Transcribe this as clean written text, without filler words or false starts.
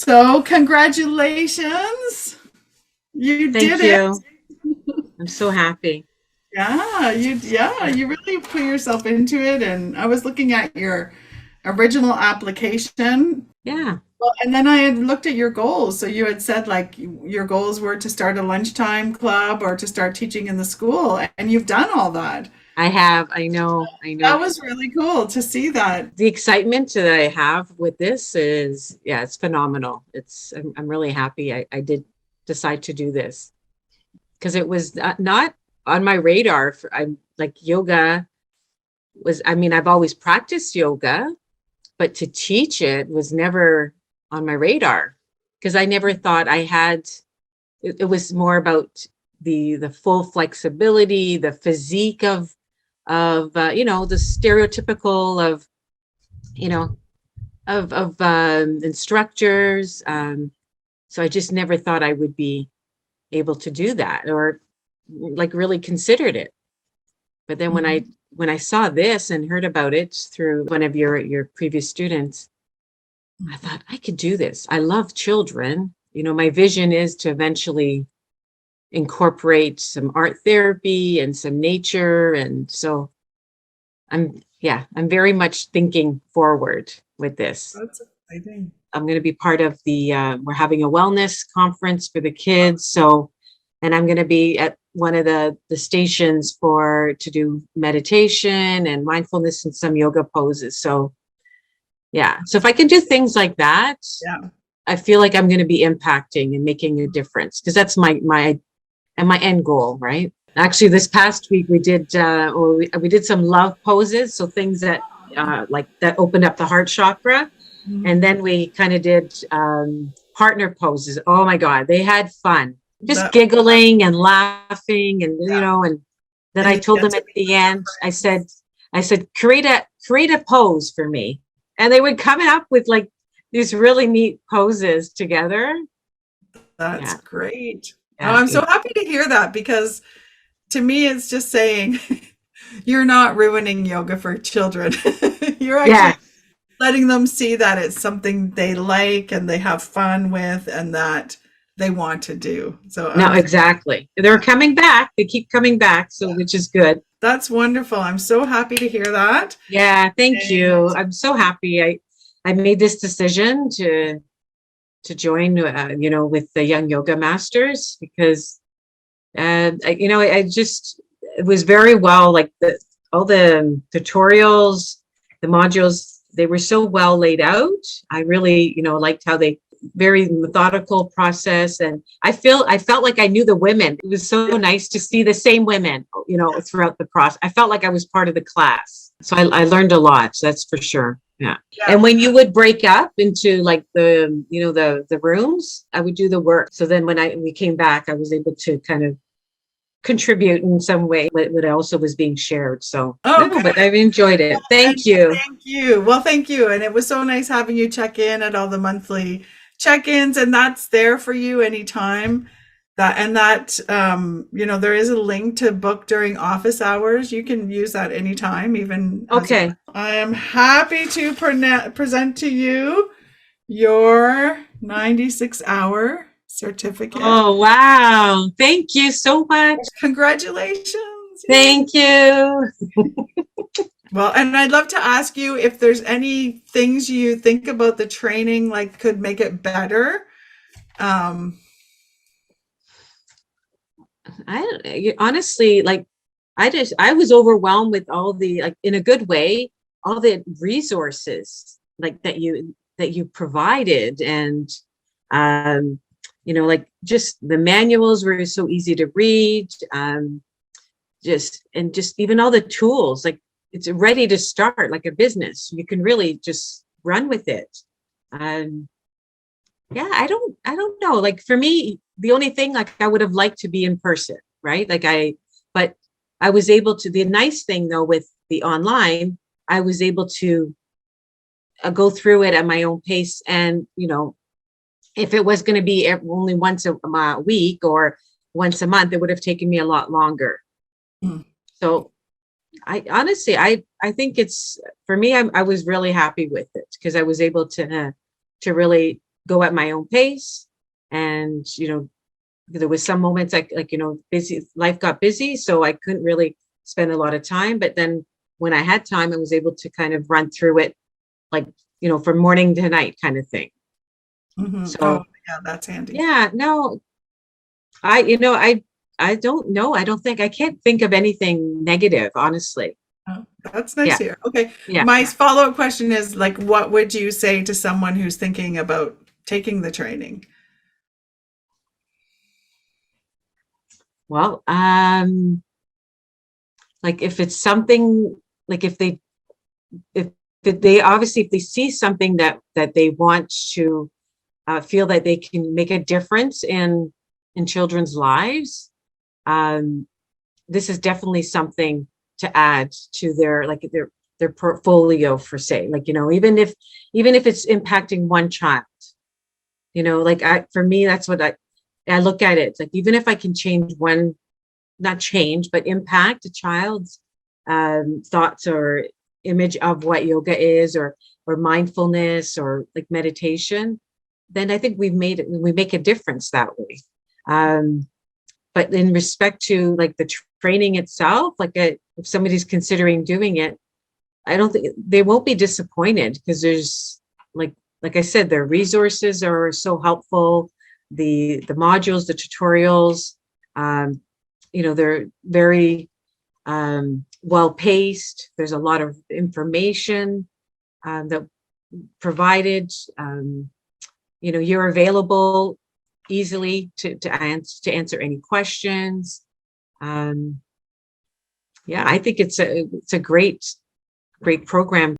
So, congratulations. You did Thank it. you. I'm so happy. You really put yourself into it, and I was looking at your original application. Yeah, Well, and then I had looked at your goals. So you had said like your goals were to start a lunchtime club or to start teaching in the school, and you've done all that. I have. I know. I That know. was really cool to see that. The excitement that I have with this is, yeah, it's phenomenal. I'm really happy I did decide to do this because it was not on my radar. I'm like yoga was, I mean, I've always practiced yoga, but to teach it was never on my radar because I never thought I had. It was more about the full flexibility, the physique of the stereotypical of you know of instructors. So I just never thought I would be able to do that or like really considered it. But then when I Mhm. when I saw this and heard about it through one of your previous students, I thought I could do this. I love children. My vision is to eventually incorporate some art therapy and some nature. And so I'm very much thinking forward with this. That's exciting. I'm going to be part of we're having a wellness conference for the kids. So, and I'm going to be at one of the stations to do meditation and mindfulness and some yoga poses. So, yeah. So if I can do things like that, Yeah. I feel like I'm going to be impacting and making a difference because that's my end goal, right? Actually, this past week we did some love poses, so things that like that opened up the heart chakra, and Mhm. then we kind of did partner poses. Oh my God, they had fun, just That, giggling and laughing, and yeah. and then And I you told get them to at meet the with your end, friends. I said create a pose for me, and they would come up with like these really neat poses together. That's Yeah, great. Oh, yeah, I'm so happy to hear that because to me, it's just saying you're not ruining yoga for children. You're yeah. actually letting them see that it's something they like and they have fun with and that they want to do. So No, exactly. They're coming back. They keep coming back, so which is good. that's wonderful. I'm so happy to hear that. Yeah, thank And you. I'm so happy I made this decision to join with the Young Yoga Masters because I just it was very well like the all the tutorials, the modules, they were so well laid out. I really, liked how they very methodical process, and I felt like I knew the women. It was so nice to see the same women, throughout the process. I felt like I was part of the class. So I learned a lot, so that's for sure. Yeah. yeah, And when you would break up into like the rooms, I would do the work. So then when we came back, I was able to kind of contribute in some way what also was being shared. So oh, no, good. but I've enjoyed it. And Thank you. thank you. Well, thank you. And it was so nice having you check in at all the monthly check-ins, and that's there for you anytime. There is a link to book during office hours. You can use that anytime, even as you're. Okay. I am happy to present to you your 96-hour certificate. Oh, wow. Thank you so much. Congratulations. Yay. Thank you. Well, and I'd love to ask you if there's any things you think about the training like could make it better. Um, Honestly, like I was overwhelmed with all the, like, in a good way, all the resources like that you provided. And like just the manuals were so easy to read. Just even all the tools, like it's ready to start like a business. You can really just run with it. Um, yeah, I don't know. Like for me, the only thing, like, I would have liked to be in person, right? But I was able to, the nice thing though with the online, I was able to go through it at my own pace. And, if it was going to be only once a week or once a month, it would have taken me a lot longer. mm, So I honestly, I think it's for me. I was really happy with it because I was able to really go at my own pace. And, there was some moments busy, life got busy, so I couldn't really spend a lot of time. But then when I had time, I was able to kind of run through it, like, from morning to night kind of thing. Mhm. Oh, So yeah, that's handy. yeah, no, I don't know. I don't think I can't think of anything negative, honestly. Oh, that's nice Yeah, to hear. Okay. yeah. My follow-up question is like, what would you say to someone who's thinking about taking the training? Well, like if it's something, like if they obviously, if they see something that they want to feel that they can make a difference in children's lives, um, this is definitely something to add to their portfolio, for say, like, even if it's impacting one child, for me, that's what I look at it. It's like, even if I can change one, not change, but impact a child's thoughts or image of what yoga is, or mindfulness, or like meditation, then I think we make a difference that way. Um, but in respect to like the training itself, if somebody's considering doing it, I don't think they won't be disappointed, because there's like I said, their resources are so helpful. The modules, the tutorials, um, they're very well paced. There's a lot of information that provided. You're available easily to answer any questions. Yeah, I think it's a great program